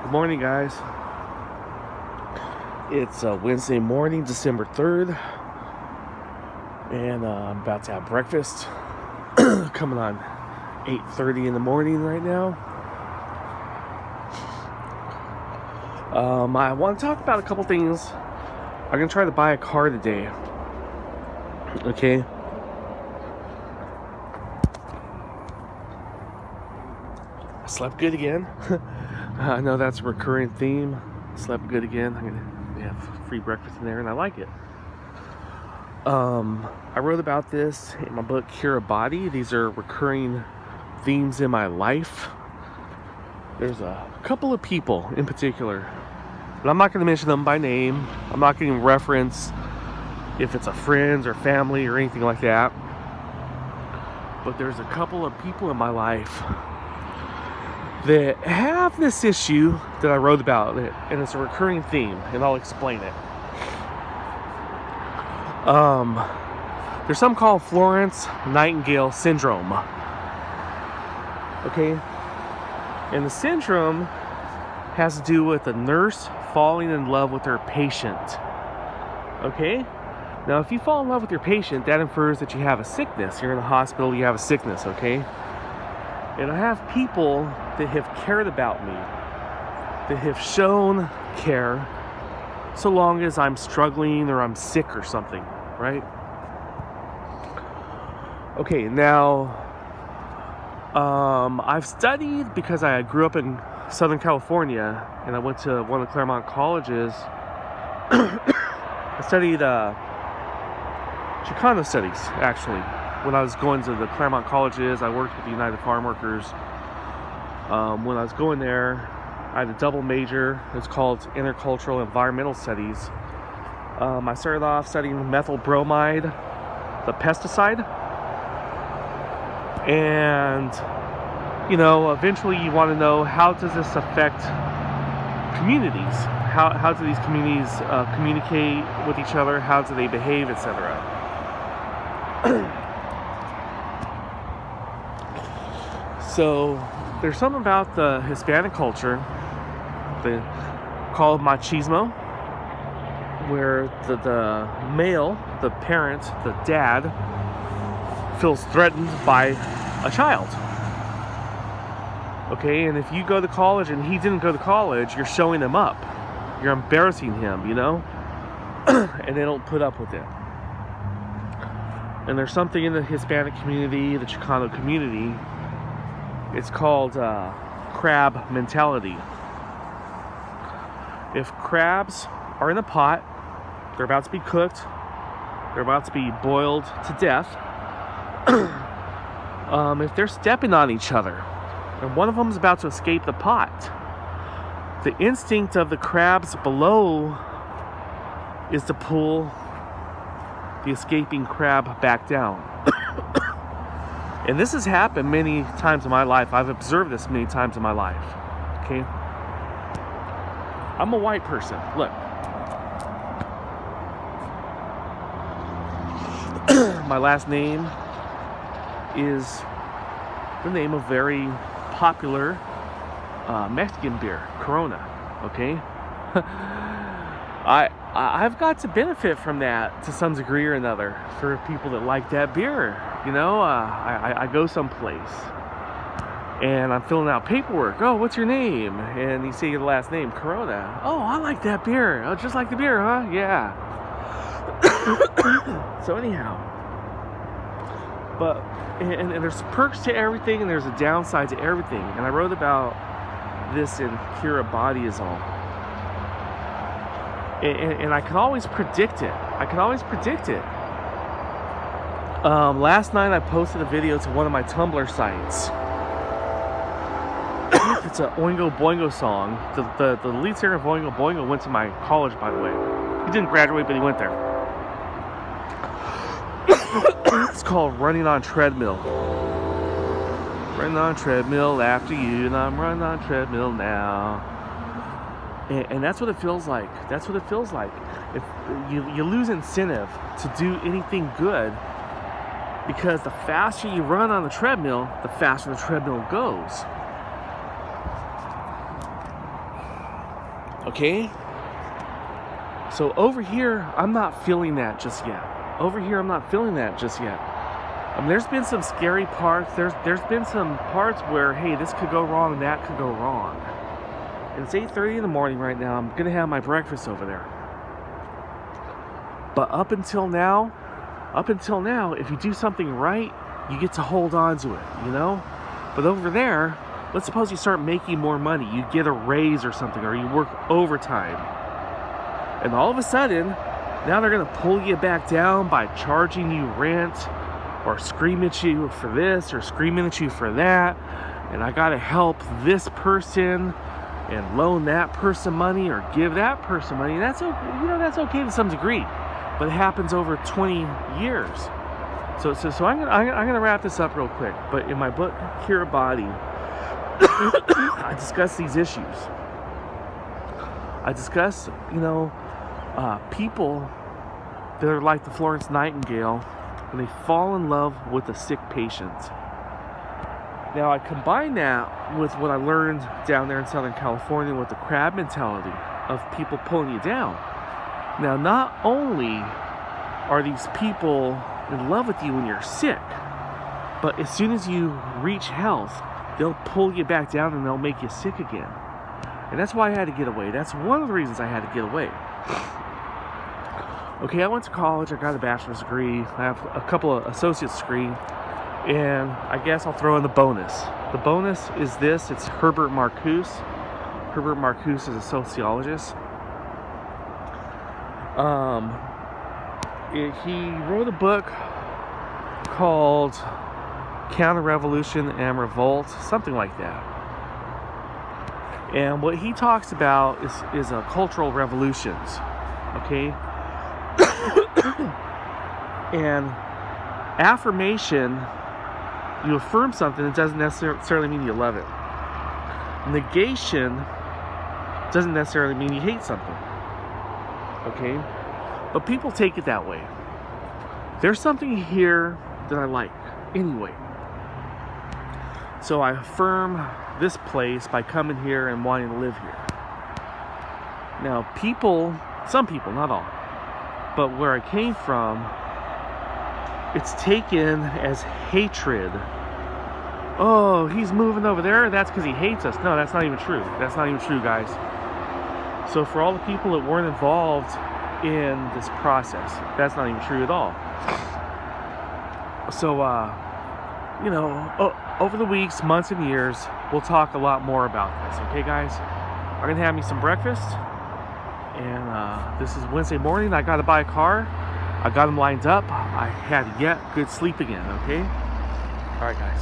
Good morning, guys. It's Wednesday morning, December 3rd, and I'm about to have breakfast. Coming on 8:30 in the morning right now. I want to talk about a couple things. I'm going to try to buy a car today. Okay? I slept good again. I know that's a recurring theme. Slept good again. I'm going to have free breakfast in there, and I like it. I wrote about this in my book, Cure a Body. These are recurring themes in my life. There's a couple of people in particular, but I'm not going to mention them by name. I'm not going to reference if it's a friend or family or anything like that. But there's a couple of people in my life that have this issue that I wrote about, and it's a recurring theme, and I'll explain it. There's something called Florence Nightingale syndrome. Okay? And the syndrome has to do with a nurse falling in love with her patient. Okay? Now, if you fall in love with your patient, that infers that you have a sickness. You're in the hospital, you have a sickness, okay? And I have people that have cared about me, that have shown care, so long as I'm struggling or I'm sick or something, right? Okay, now, I've studied, because I grew up in Southern California, and I went to one of the Claremont colleges. I studied Chicano studies, actually. When I was going to the Claremont colleges, I worked with the United Farm Workers. When I was going there, I had a double major. It's called Intercultural Environmental Studies. I started off studying methyl bromide, the pesticide. And, eventually you want to know, how does this affect communities? How do these communities communicate with each other? How do they behave, etc.? So, there's something about the Hispanic culture, they call it machismo, where the male, the parent, the dad, feels threatened by a child. Okay, and if you go to college and he didn't go to college, you're showing him up. You're embarrassing him, and they don't put up with it. And there's something in the Hispanic community, the Chicano community, it's called crab mentality. If crabs are in a pot, they're about to be cooked, they're about to be boiled to death, if they're stepping on each other and one of them is about to escape the pot, the instinct of the crabs below is to pull the escaping crab back down. And this has happened many times in my life. I've observed this many times in my life. Okay? I'm a white person. Look. My last name is the name of very popular Mexican beer, Corona. Okay? I've got to benefit from that to some degree or another for people that like that beer. I go someplace and I'm filling out paperwork. Oh, what's your name? And you say your last name, Corona. Oh, I like that beer. Oh, just like the beer, huh? Yeah. So anyhow, but and there's perks to everything and there's a downside to everything. And I wrote about this in Cure a Body is all. And I can always predict it. Last night I posted a video to one of my Tumblr sites. It's an Oingo Boingo song. The lead singer of Oingo Boingo went to my college, by the way. He didn't graduate, but he went there. It's called Running on Treadmill. Running on treadmill after you, and I'm running on treadmill now. And that's what it feels like. If you lose incentive to do anything good Because the faster you run on the treadmill, the faster the treadmill goes. Okay? So over here, I'm not feeling that just yet. There's been some scary parts. There's been some parts where, hey, this could go wrong, that could go wrong. And it's 8:30 in the morning right now. I'm gonna have my breakfast over there. But up until now, if you do something right, you get to hold on to it, you know? But over there, let's suppose you start making more money. You get a raise or something, or you work overtime. And all of a sudden, now they're gonna pull you back down by charging you rent, or screaming at you for this, or screaming at you for that. And I gotta help this person and loan that person money or give that person money. That's okay to some degree. But it happens over 20 years. So I'm gonna wrap this up real quick. But in my book, Cure a Body, I discuss these issues. I discuss, people that are like the Florence Nightingale, and they fall in love with a sick patient. Now I combine that with what I learned down there in Southern California with the crab mentality of people pulling you down. Now, not only are these people in love with you when you're sick, but as soon as you reach health, they'll pull you back down and they'll make you sick again. And that's why I had to get away. That's one of the reasons I had to get away. Okay, I went to college. I got a bachelor's degree. I have a couple of associate's degree. And I guess I'll throw in the bonus. The bonus is this. It's Herbert Marcuse. Herbert Marcuse is a sociologist. He wrote a book called Counter-Revolution and Revolt, something like that. And what he talks about is cultural revolutions, okay? And affirmation, you affirm something, it doesn't necessarily mean you love it. Negation doesn't necessarily mean you hate something. Okay? But people take it that way. There's something here that I like anyway. So I affirm this place by coming here and wanting to live here. Now, some people, not all, but where I came from, it's taken as hatred. Oh, he's moving over there, that's because he hates us. No, that's not even true. That's not even true, guys. So for all the people that weren't involved in this process, that's not even true at all. So, over the weeks, months, and years, we'll talk a lot more about this. Okay, guys? I'm going to have me some breakfast. And this is Wednesday morning. I got to buy a car. I got them lined up. I had yet good sleep again, okay? All right, guys.